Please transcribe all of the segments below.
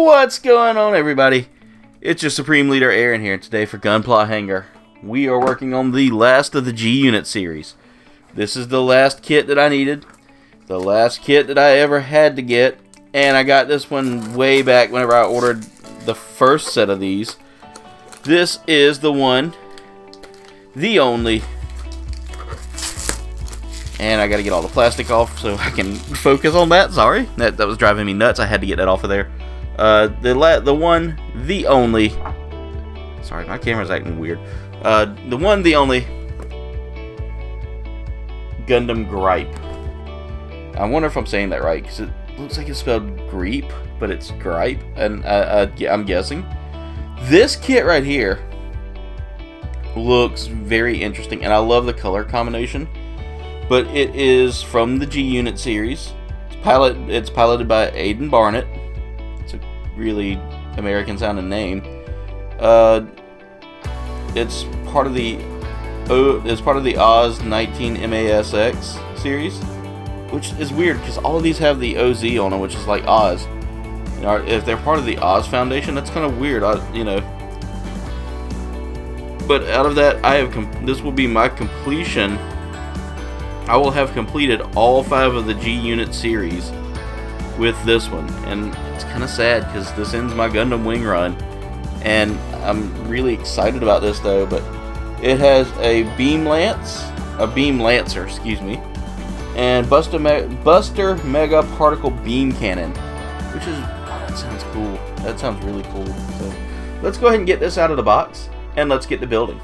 What's going on, everybody? It's your Supreme Leader Aaron here today for Gunpla Hangar. We are working on the last of the G-Unit series. This is the last kit that I needed, the last kit that I ever had to get, and I got this one way back whenever I ordered the first set of these. This is the one, the only, and I gotta get all the plastic off so I can focus on that. Sorry, that was driving me nuts. I had to get that off of there. The one, the only. Sorry, my camera's acting weird. The one, the only Gundam Griepe. I wonder if I'm saying that right, because it looks like it's spelled Griepe, but it's Griepe, and I'm guessing. This kit right here looks very interesting, and I love the color combination. But it is from the G-Unit series. It's piloted by Aiden Barnett. It's a really American-sounding name. It's part of the Oz 19 MASX series, which is weird because all of these have the OZ on them, which is like Oz. You know, if they're part of the Oz Foundation, that's kind of weird. But out of that, this will be my completion. I will have completed all 5 of the G-Unit series with this one, and it's kind of sad because this ends my Gundam Wing run, and I'm really excited about this though. But it has a Beam Lancer, excuse me, and Buster Mega Particle Beam Cannon, which is, that sounds cool. That sounds really cool. So let's go ahead and get this out of the box, and let's get to building.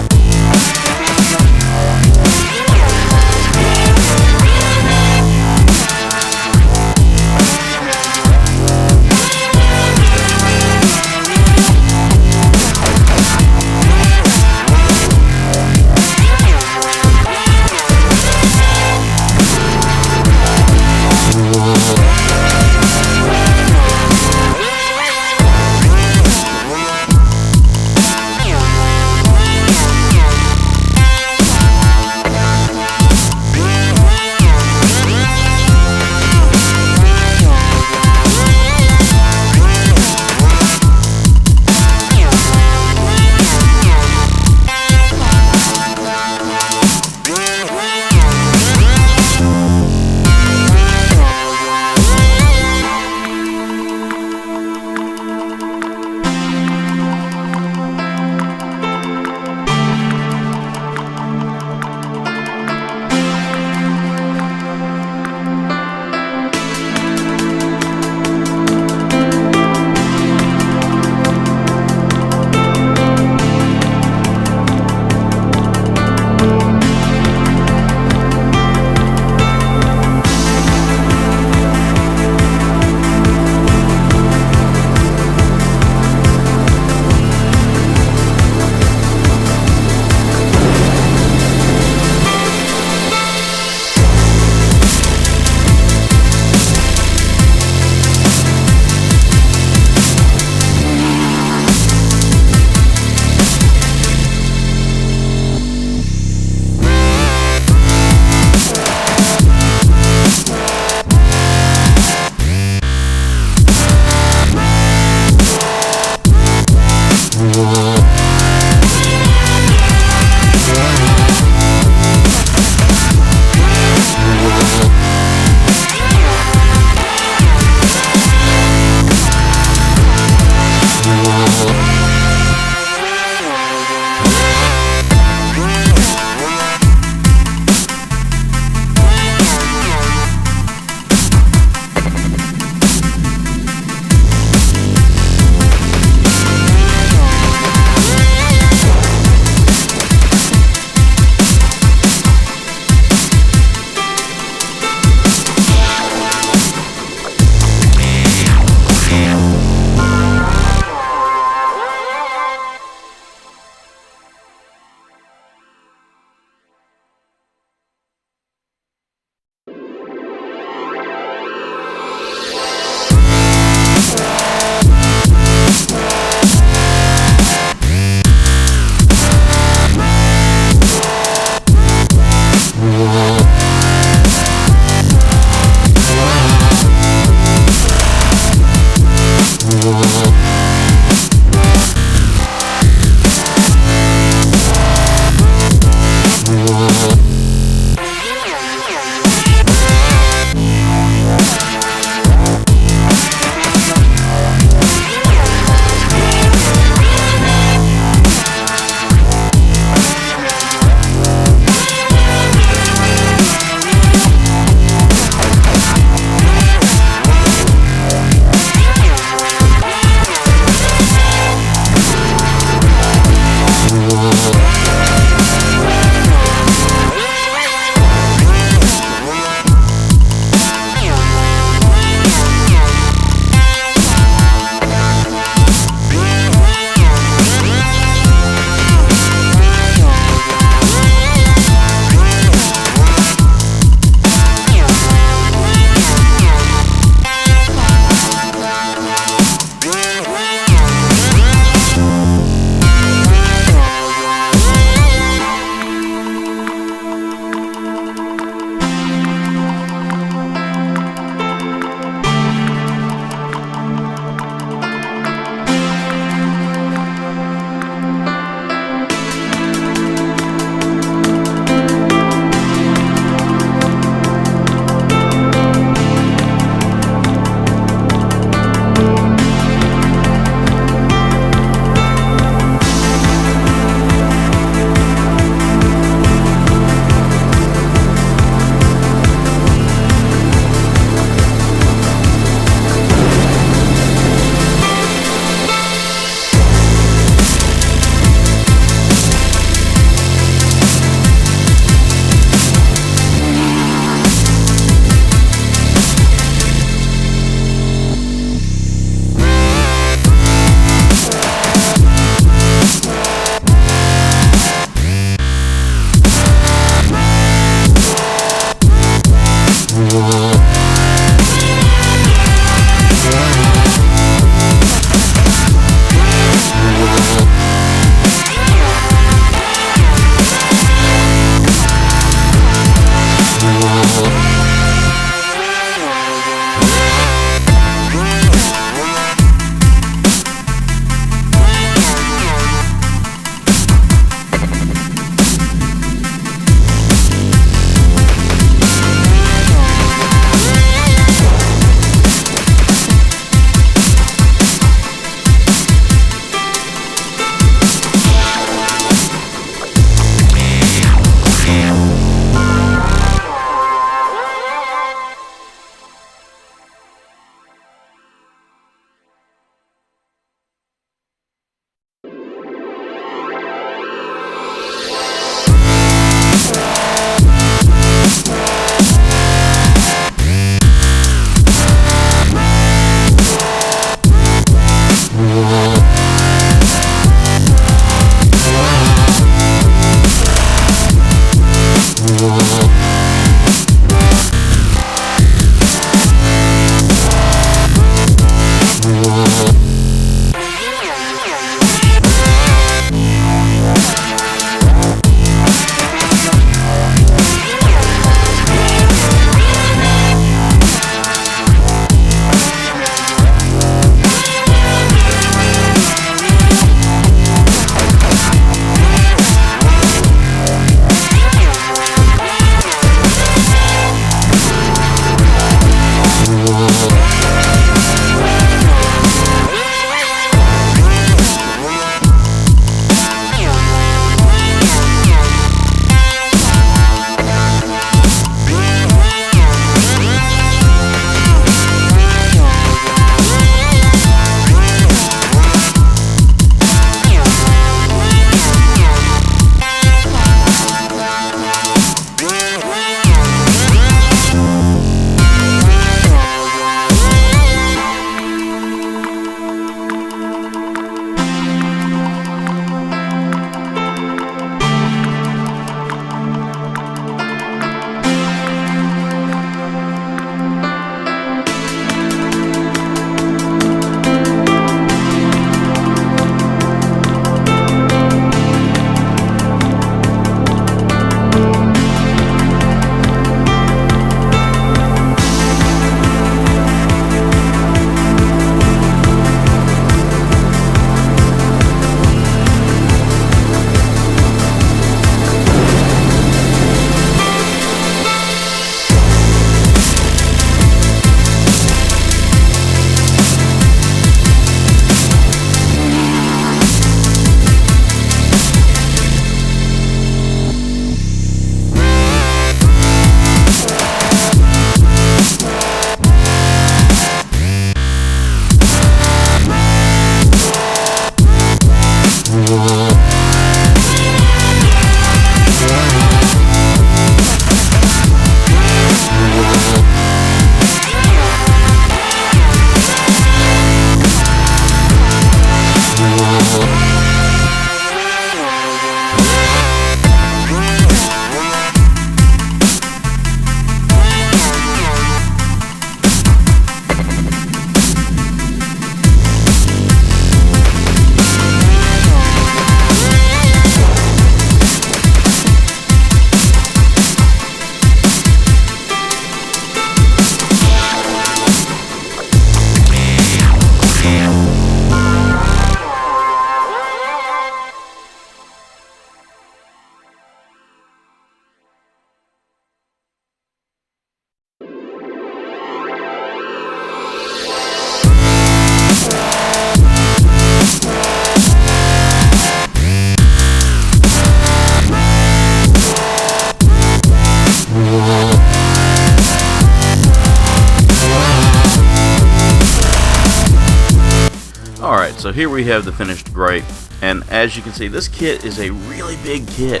Alright, so here we have the finished Gripe, and as you can see, this kit is a really big kit.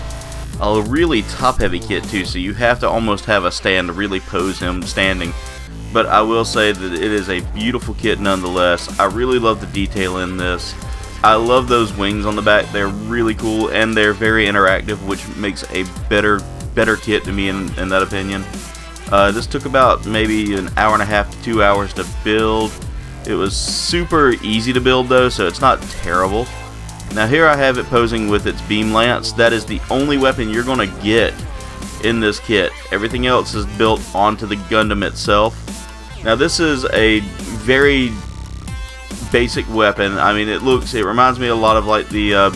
A really top-heavy kit too, so you have to almost have a stand to really pose him standing. But I will say that it is a beautiful kit nonetheless. I really love the detail in this. I love those wings on the back. They're really cool, and they're very interactive, which makes a better kit to me in that opinion. This took about maybe an hour and a half to 2 hours to build. It was super easy to build though, so it's not terrible. Now here I have it posing with its beam lance. That is the only weapon you're going to get in this kit. Everything else is built onto the Gundam itself. Now this is a very basic weapon. I mean, it reminds me a lot of like the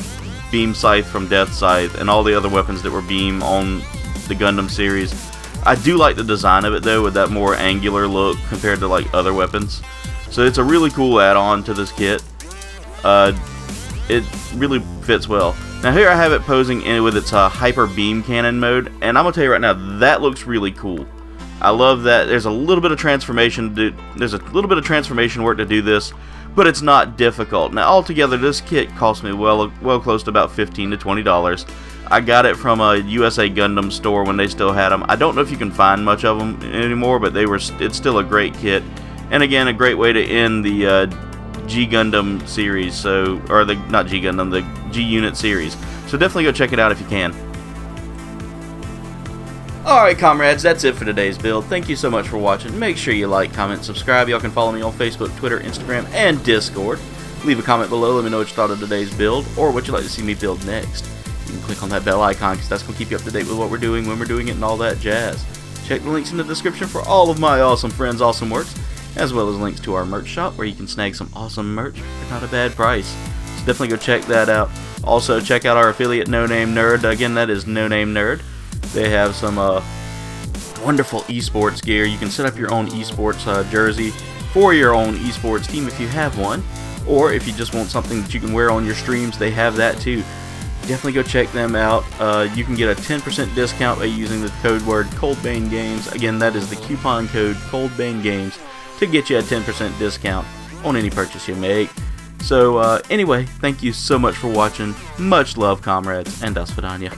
beam scythe from Death Scythe and all the other weapons that were beam on the Gundam series. I do like the design of it though, with that more angular look compared to like other weapons. So it's a really cool add-on to this kit. It really fits well. Now here I have it posing in with its hyper beam cannon mode, and I'm gonna tell you right now, that looks really cool. I love that. There's a little bit of transformation work to do this, but it's not difficult. Now altogether, this kit cost me well close to about $15 to $20. I got it from a USA Gundam store when they still had them. I don't know if you can find much of them anymore, but it's still a great kit. And again, a great way to end the G Gundam series, not G Gundam, the G Unit series. So definitely go check it out if you can. Alright comrades, that's it for today's build. Thank you so much for watching. Make sure you like, comment, subscribe. Y'all can follow me on Facebook, Twitter, Instagram, and Discord. Leave a comment below, let me know what you thought of today's build, or what you'd like to see me build next. You can click on that bell icon, because that's going to keep you up to date with what we're doing, when we're doing it, and all that jazz. Check the links in the description for all of my awesome friends' awesome works, as well as links to our merch shop where you can snag some awesome merch for not a bad price. So definitely go check that out. Also check out our affiliate No Name Nerd. Again, that is No Name Nerd. They have some wonderful esports gear. You can set up your own esports jersey for your own esports team if you have one, or if you just want something that you can wear on your streams, they have that too. Definitely go check them out. You can get a 10% discount by using the code word Kouldbaynegames. Again, that is the coupon code Kouldbaynegames to get you a 10% discount on any purchase you make. So anyway, thank you so much for watching. Much love, comrades, and das vidanya.